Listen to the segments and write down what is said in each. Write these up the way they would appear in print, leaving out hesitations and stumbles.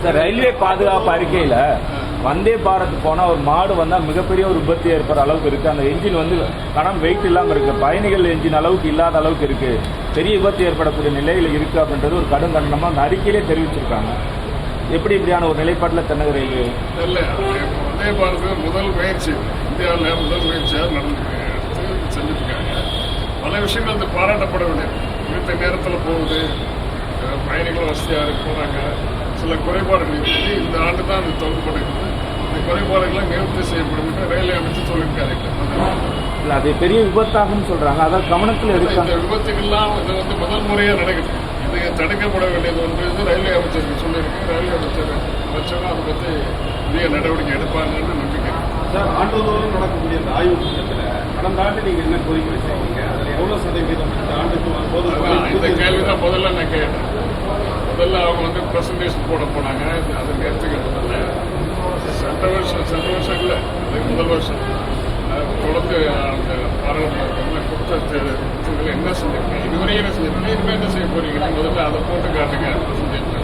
Sir railway பாதுகாப்பு அறிக்கையில் வந்தே பாரத் போனால் ஒரு மாடு வந்தால் மிகப்பெரிய ஒரு விபத்து ஏற்படுற அளவுக்கு இருக்குது. அந்த என்ஜின் வந்து கனம் வெயிட் இல்லாமல் இருக்குது, பயணிகள் என்ஜின் அளவுக்கு இல்லாத அளவுக்கு இருக்குது, பெரிய விபத்து ஏற்படக்கூடிய நிலையில் இருக்குது அப்படின்றது ஒரு கடும் கண்டனமாக அந்த அறிக்கையிலே தெரிவிச்சிருக்காங்க. எப்படி இப்படியான ஒரு நிலைப்பாட்டில் தென்னக ரயில்வே இல்லை, வந்தே பாரத் முதல் முயற்சி இந்தியாவில் முதல் முயற்சியாக செஞ்சுருக்காங்க. பல விஷயங்கள் வந்து பாராட்டப்பட வேண்டியது. குறித்த நேரத்தில் போகுது, பயணிகள் வசதியாக போகிறாங்க. சில குறைபாடுகள் இருக்குது. இந்த ஆண்டு தான் அது தொடங்கப்பட்டிருக்குது. இந்த குறைபாடுகள்லாம் நிவர்த்தி செய்யப்படும் என்று ரயில்வே அமைச்சர் சொல்லியிருக்காரு. இல்லை, அது பெரிய விபத்தாகும்னு சொல்கிறாங்க. அதான் கவனத்தில் எடுக்காங்க. இந்த விபத்துக்கெல்லாம் இது வந்து முதல் முறையாக நடக்குது. இது தடுக்கப்பட வேண்டியது ஒன்று ரயில்வே அமைச்சருக்கு சொல்லியிருக்கு. ரயில்வே அமைச்சர் வச்சவங்க அதை பற்றி உரிய நடவடிக்கை எடுப்பாங்கன்னு நம்பிக்கை. சார், ஆண்டுதோறும் நடக்கக்கூடிய இந்த ஆய்வு கூட்டத்தில் கடந்த ஆண்டு நீங்கள் என்ன கோரிக்கை செய்வீங்க? அதில் எவ்வளோ சதவீதம் இந்த ஆண்டுக்கு வரும்போது இந்த கேள்வி தான் முதல்ல நான் கேட்டேன். முதல்ல அவங்க வந்து ப்ரெசன்டேஷன் போட போனாங்க. அதை நேர்த்துக்கிட்டதில்ல. சென்ற வருஷம் இல்லை, அது முதல் வருஷம் தொடர்ந்து அந்த பாராளுமன்ற குற்றத்தில் என்ன செஞ்சிருக்கேன், இதுவரையும் என்ன செஞ்சிருக்கேன், இனிமேல் என்ன செய்ய போறீங்க, முதல்ல அதை போட்டு காட்டுங்க ப்ரெசன்டேஷன்.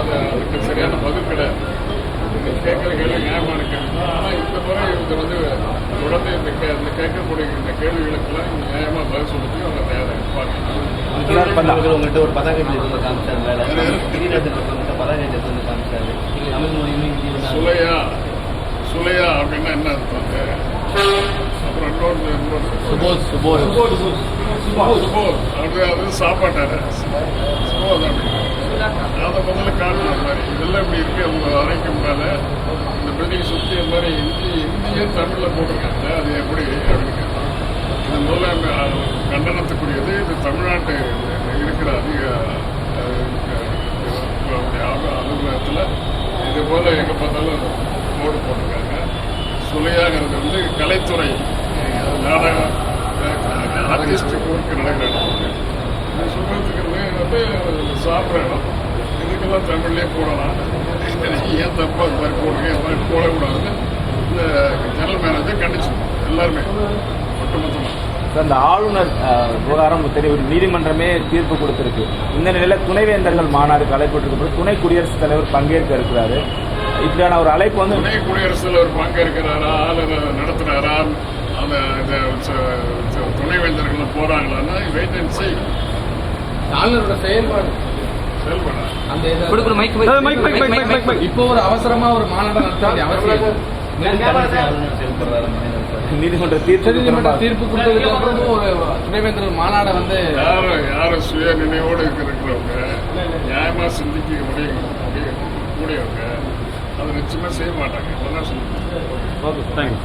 அது அதுக்கு சரியான பதில் கிடையாது. கேட்குற கேள்வி நியாயமான கேள்வி. ஆனால் இந்த முறை இது வந்து தொடர்ந்து இந்த கேட்கக்கூடிய இந்த கேள்விகளுக்கெல்லாம் நியாயமாக பதில் சொல்லிட்டு அவங்க தயாராக இருப்பாங்க. உங்கள்கிட்ட ஒரு பதாகை காமிச்சாங்க, சுலையா அப்படின்னா என்ன அர்த்தம்? அப்புறம் அது சாப்பாட்டாரு சுபோஸ் அப்படின்னு அதை முதல்ல காட்டுற மாதிரி இதெல்லாம் இப்படி இருக்கு. அவங்க அரைக்க மேலே இந்த பில்டிங் சுற்றி இந்த மாதிரி இந்திய தமிழில் போட்டிருக்காங்க. அது எப்படி அப்படின்னு இது முதல்ல கண்டனத்துக்குரியது. இது தமிழ்நாட்டு இருக்கிற அலுவலகத்தில் இது போல் எங்கே பார்த்தாலும் போர்டு போட்டிருக்காங்க. சுலையாங்கிறது வந்து கலைத்துறை, நாடகம், ஆர்டிஸ்டிக் ஒர்க்கு நடக்கிற இடம். சுற்றுறதுக்கு வந்து சாப்பிட்ற இடம். இதுக்கெல்லாம் தமிழ்லேயே போடலாம். ஏன் தப்பு அது மாதிரி போடுங்க, அது மாதிரி போடக்கூடாதுன்னு இந்த ஜெனரல் மேனேஜர் கண்டிச்சிருக்கோம் எல்லாருமே ஒட்டுமொத்தமாக. அந்த ஆளுநர் விவகாரம் தெரியும், நீதிமன்றமே தீர்ப்பு கொடுத்துருக்கு. இந்த நிலையில் துணைவேந்தர்கள் மாநாடு அழைப்பட்டிருக்க துணை குடியரசுத் தலைவர் பங்கேற்க இருக்கிறாரு. இப்படியான ஒரு அழைப்பு வந்து துணை குடியரசுத் தலைவர் பங்கேற்கிறாரா, ஆளுநர் நடத்துகிறாரா, அந்த துணைவேந்தர்கள் போகிறாங்களான்னா வெயிட் அண்ட் சீ. ஆளுநரோட செயல்பாடு இப்போ ஒரு அவசரமா ஒரு மாநாடு நடத்த வேண்டிய அவசியம். நீதிமன்ற தீர்ப்பு கொடுத்ததுக்கு அப்புறமும் ஒரு துணைவேந்தர் மாநாடை வந்து யாரும் சுய நினைவோடு இருக்கிறவங்க, நியாயமாக சிந்திக்க முடியவங்க அதை நிச்சயமாக செய்ய மாட்டாங்க. இதெல்லாம் சொல்லுங்க. Okay, thank you.